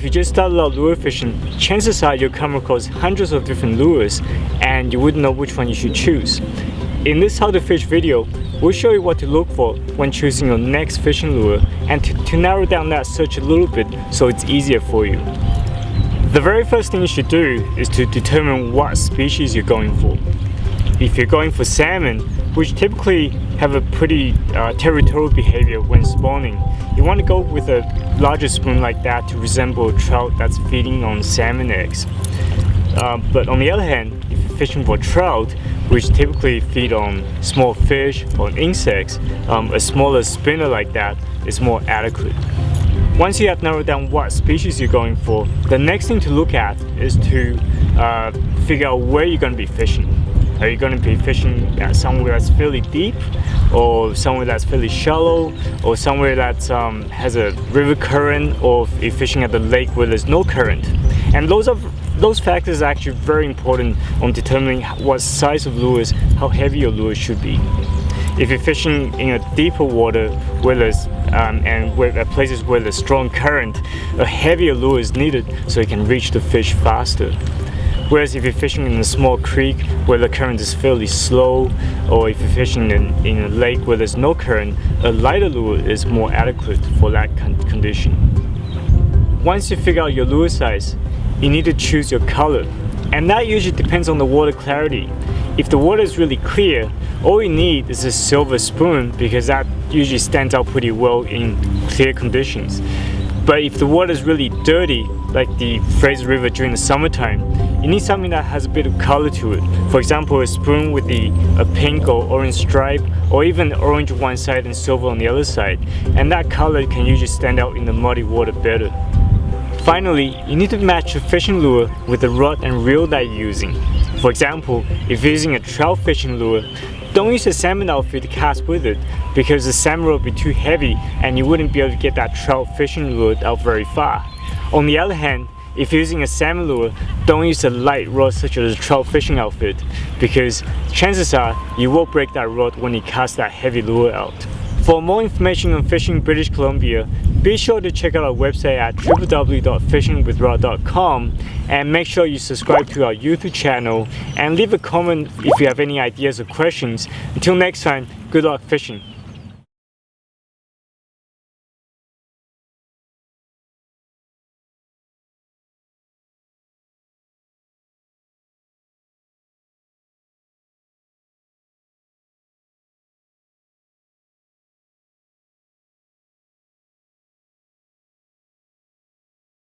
if you just started out lure fishing, chances are you'll come across hundreds of different lures and you wouldn't know which one you should choose. In this How to Fish video, we'll show you what to look for when choosing your next fishing lure and to narrow down that search a little bit so it's easier for you. The very first thing you should do is to determine what species you're going for. If you're going for salmon, which typically have a pretty territorial behavior when spawning, you want to go with a larger spoon like that to resemble a trout that's feeding on salmon eggs. But on the other hand, if you're fishing for trout, which typically feed on small fish or insects, a smaller spinner like that is more adequate. Once you have narrowed down what species you're going for, the next thing to look at is to figure out where you're going to be fishing. Are you going to be fishing at somewhere that's fairly deep, or somewhere that's fairly shallow, or somewhere that has a river current, or if you're fishing at the lake where there's no current? And those factors are actually very important on determining what size of lures, how heavy your lure should be. If you're fishing in a deeper water where there's at places where there's strong current, a heavier lure is needed so you can reach the fish faster. Whereas if you're fishing in a small creek where the current is fairly slow, or if you're fishing in a lake where there's no current, a lighter lure is more adequate for that condition. Once you figure out your lure size, you need to choose your color, and that usually depends on the water clarity. If the water is really clear, all you need is a silver spoon because that usually stands out pretty well in clear conditions. But if the water is really dirty, like the Fraser River during the summertime, you need something that has a bit of color to it. For example, a spoon with a pink or orange stripe, or even orange on one side and silver on the other side. And that color can usually stand out in the muddy water better. Finally, you need to match your fishing lure with the rod and reel that you're using. For example, if you're using a trout fishing lure, don't use a salmon outfit to cast with it because the salmon rod would be too heavy and you wouldn't be able to get that trout fishing lure out very far. On the other hand, if you're using a salmon lure, don't use a light rod such as a trout fishing outfit because chances are you will break that rod when you cast that heavy lure out. For more information on fishing British Columbia, be sure to check out our website at www.fishingwithrod.com and make sure you subscribe to our YouTube channel and leave a comment if you have any ideas or questions. Until next time, good luck fishing.